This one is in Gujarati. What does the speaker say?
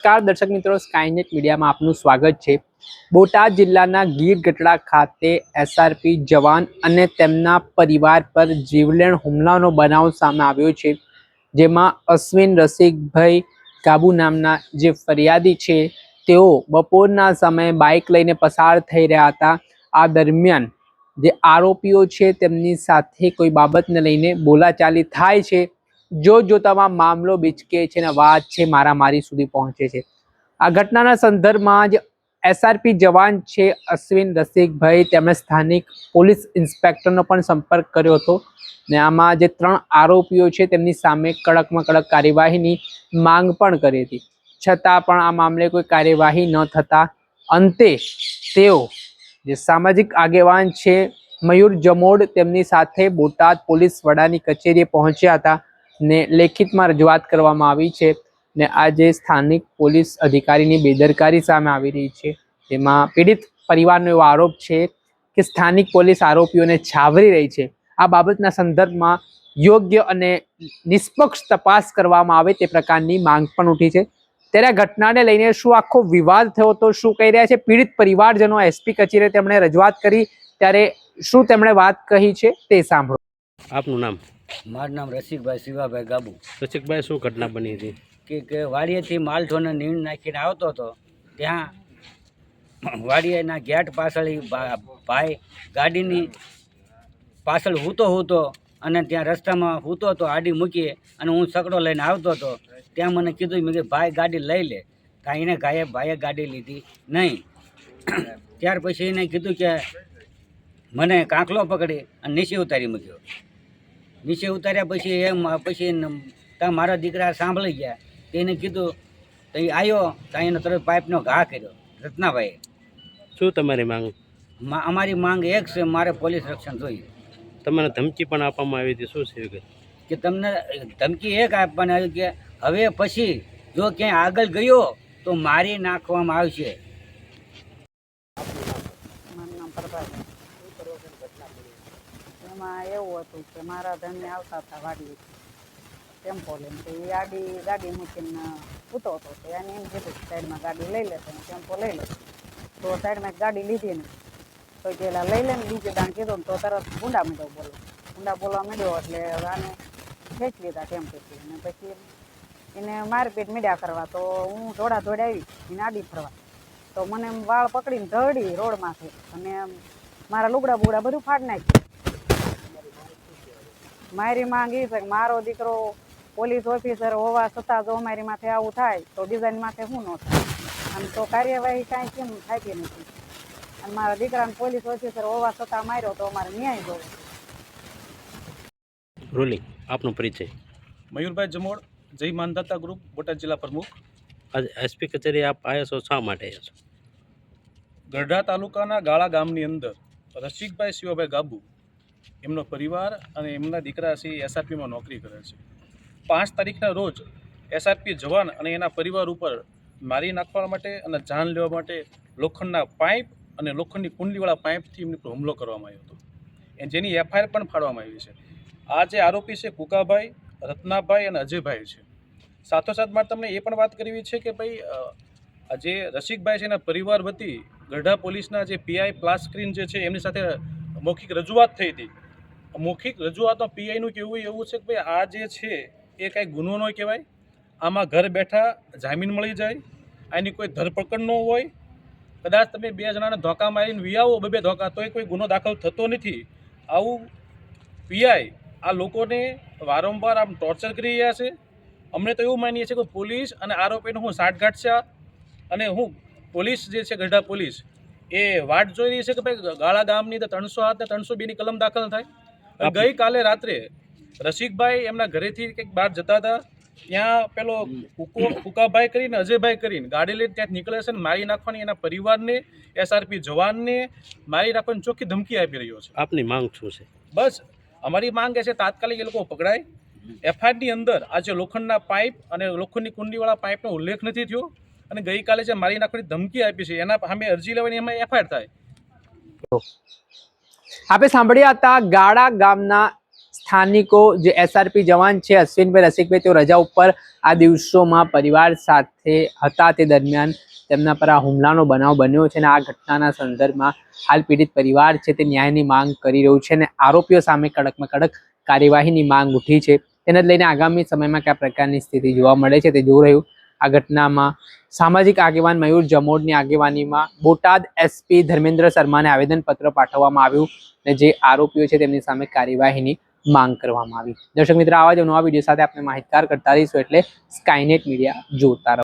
નમસ્કાર દર્શક મિત્રો, સ્કાયનેટ મીડિયામાં આપનું સ્વાગત છે। બોટાદ જિલ્લાના ગીર ગઢડા ખાતે એસઆરપી જવાન અને તેમના પરિવાર પર જીવલેણ હુમલાનો બનાવ સામે આવ્યો છે, જેમાં અશ્વિન રસિકભાઈ કાબુ નામના જે ફરિયાદી છે તેઓ બપોરના સમયે બાઇક લઈને પસાર થઈ રહ્યા હતા। આ દરમિયાન જે આરોપીઓ છે તેમની સાથે કોઈ બાબતને લઈને બોલાચાલી થાય છે। જોતામાં મામલો બિચકે છે અને વાત છે મારામારી સુધી પહોંચે છે। આ ઘટનાના સંદર્ભમાં જ એસઆરપી જવાન છે અશ્વિન રસિકભાઈ તેમણે સ્થાનિક પોલીસ ઇન્સ્પેક્ટરનો પણ સંપર્ક કર્યો હતો ને આમાં જે 3 આરોપીઓ છે તેમની સામે કડકમાં કડક કાર્યવાહીની માંગ પણ કરી હતી, છતાં પણ આ મામલે કોઈ કાર્યવાહી ન થતા અંતે તેઓ જે સામાજિક આગેવાન છે મયુર જમોડ તેમની સાથે બોટાદ પોલીસ વડાની કચેરીએ પહોંચ્યા હતા ને લેખિતમાં રજૂઆત કરવામાં આવી છે ને આજે સ્થાનિક પોલીસ અધિકારીની બેદરકારી સામે આવી રહી છે, તેમાં પીડિત પરિવારનો એવો આરોપ છે કે સ્થાનિક પોલીસ આરોપીઓને છાવરી રહી છે। આ બાબતના સંદર્ભમાં યોગ્ય અને નિષ્પક્ષ તપાસ કરવામાં આવે તે પ્રકારની માંગ પણ ઉઠી છે। ત્યારે આ ઘટનાને લઈને શું આખો વિવાદ થયો તો શું કહી રહ્યા છે પીડિત પરિવારજનો? એસપી કચેરીએ તેમણે રજૂઆત કરી ત્યારે શું તેમણે વાત કહી છે તે સાંભળો। આપનું નામ? મારું નામ રસિકભાઈ શિવાભાઈ ગાબુ। રસિકભાઈ, શું ઘટના બની હતી? કે વાડીએથી માલઢોરને નીણ નાખીને આવતો હતો, ત્યાં વાડીએના ગેટ પાછળ ભાઈ ગાડીની પાછળ હૂતો અને ત્યાં રસ્તામાં હૂતો હતો, આડી મૂકીએ અને હું સકડો લઈને આવતો હતો। ત્યાં મને કીધું, મેં કે ભાઈ ગાડી લઈ લે, કાંઈ એને ભાઈએ ગાડી લીધી નહીં। ત્યાર પછી એને કીધું કે મને કાંકલો પકડી અને નીચે ઉતારી મૂક્યો। નીચે ઉતાર્યા પછી ત્યાં મારા દીકરા સાંભળી ગયા, તેને કીધું તો એ આવ્યો, ત્યાં એને તરત પાઇપનો ઘા કર્યો રત્નાભાઈએ। શું તમારી માંગ? અમારી માંગ એક છે, મારે પોલીસ રક્ષણ જોઈએ। તમને ધમકી પણ આપવામાં આવી હતી, શું છે કે તમને ધમકી એક આપવાની આવી કે હવે પછી જો ક્યાંય આગળ ગયો તો મારી નાખવામાં આવશે। એમાં એવું હતું કે મારા ધણી આવતા હતા વાડી ટેમ્પો લઈને, તો એ ગાડી મૂકીને ઊતો હતો, તો એને એમ કીધું કે સાઈડમાં ગાડી લઈ લે, તો ટેમ્પો લઈ લે, તો સાઈડમાં ગાડી લીધી ને તો પેલા લઈ લે ને બીજું દાણ કીધું ને તો તરત ગુંડા બોલવા માંડ્યો એટલે આને ખેંચી લીધા ટેમ્પોથી અને પછી એને મારપીટ મીડ્યા કરવા, તો હું દોડા આવી એને આડી ફરવા, તો મને વાળ પકડીને ધરડી રોડમાંથી અને મારા લુગડા બુગડા બધું ફાડી નાખ્યું। મારી માંગ એ છે કે મારો દીકરો પોલીસ ઓફિસર હોવા છતાં જો અમારી માથે આવું થાય તો બીજાની માથે શું ન થાય, આમ તો કાર્યવાહી કાંઈ કેમ થતી નથી, અને મારા દીકરાને પોલીસ ઓફિસર હોવા છતાં માર્યો તો અમારે ન્યાય જોવો। રોલિંગ, આપનો પરિચય? મયુરભાઈ જમોડ, જય માનદાતા ગ્રુપ, બોટાદ જિલ્લા પ્રમુખ। આજે એસપી કચેરી આપ આવ્યા છો, શા માટે આવ્યા છો? ગઢડા તાલુકાના ગાળા ગામની અંદર રસિકભાઈ શિવાભાઈ ગાબુ, એમનો પરિવાર અને એમના દીકરા શ્રી એસઆરપીમાં નોકરી કરે છે। 5 તારીખના રોજ એસઆરપી જવાન અને એના પરિવાર ઉપર મારી નાખવા માટે અને જાન લેવા માટે લોખંડના પાઇપ અને લોખંડની કુંડલીવાળા પાઇપથી એમની પર હુમલો કરવામાં આવ્યો હતો, જેની એફઆઈઆર પણ ફાડવામાં આવી છે। આ જે આરોપી છે કુકાભાઈ, રત્નાભાઈ અને અજયભાઈ છે। સાથોસાથ મારે તમને એ પણ વાત કરવી છે કે ભાઈ આ જે રસિકભાઈ છે એના પરિવાર વતી ગઢડા પોલીસના જે પીઆઈ પ્લાસ સ્ક્રીન જે છે એમની સાથે મૌખિક રજૂઆત થઈ હતી। મૌખિક રજૂઆતમાં પીઆઈનું કહેવું એવું છે કે ભાઈ આ જે છે એ કાંઈ ગુનો ન કહેવાય, આમાં ઘર બેઠા જામીન મળી જાય, આની કોઈ ધરપકડ ન હોય, કદાચ તમે 2 જણાને ધોકા મારીને વિયાવો 2 ધોકા તોય કોઈ ગુનો દાખલ થતો નથી। આવું પીઆઈ આ લોકોને વારંવાર આમ ટોર્ચર કરી રહ્યા છે। અમને તો એવું માનીએ છીએ કે પોલીસ અને આરોપીનો હું સાઠગાંઠ છે, અને હું પોલીસ જે છે ગઢડા પોલીસ એ વાટ જોઈ રહી છે કે ભાઈ ગાળા ગામની અંદર 307 ને 302ની કલમ દાખલ થાય। ગઈકાલે રાત્રે રસિકભાઈ એમના ઘરેથી કંઈક બહાર જતા હતા, ત્યાં પેલો કુકાભાઈ કરીને અજયભાઈ કરીને ગાડી લઈને ત્યાં નીકળે છે ને મારી નાખવાની એના પરિવારને, એસઆરપી જવાનને મારી નાખવાની ચોખ્ખી ધમકી આપી રહ્યો છે। આપની માંગ શું છે? બસ અમારી માંગ એ છે તાત્કાલિક એ લોકો પકડાય। એફઆઈઆરની અંદર આજે લોખંડના પાઇપ અને લોખંડની કુંડીવાળા પાઇપનો ઉલ્લેખ નથી થયો, અને ગઈકાલે જે મારી નાખવાની ધમકી આપી છે એના સામે અરજી લેવાની એમાં એફઆઈઆર થાય। આપણે સાંભળ્યા હતા ગાળા ગામના સ્થાનિકો જે એસઆરપી જવાન છે અશ્વિનભાઈ રસિકભાઈ તેઓ રજા ઉપર આ દિવસોમાં પરિવાર સાથે હતા તે દરમિયાન તેમના પર આ હુમલાનો બનાવ બન્યો છે અને આ ઘટનાના સંદર્ભમાં હાલ પીડિત પરિવાર છે તે ન્યાયની માંગ કરી રહ્યું છે અને આરોપીઓ સામે કડકમાં કડક કાર્યવાહીની માંગ ઉઠી છે. તેને લઈને આગામી સમયમાં કયા પ્રકારની સ્થિતિ જોવા મળે છે તે જોઈ રહ્યું. આ ઘટનામાં સામાજિક આગેવાન મયુર જમોડની આગેવાનીમાં બોટાદ એસપી ધર્મેન્દ્ર શર્માને આવેદનપત્ર પાઠવવામાં આવ્યું અને જે આરોપીઓ છે તેમની સામે કાર્યવાહીની માંગ કરવામાં આવી. દર્શક મિત્રો, આવા જ નવા વિડીયો સાથે આપણે માહિતગાર કરતા રહીશું, એટલે સ્કાયનેટ મીડિયા જોતા રહો.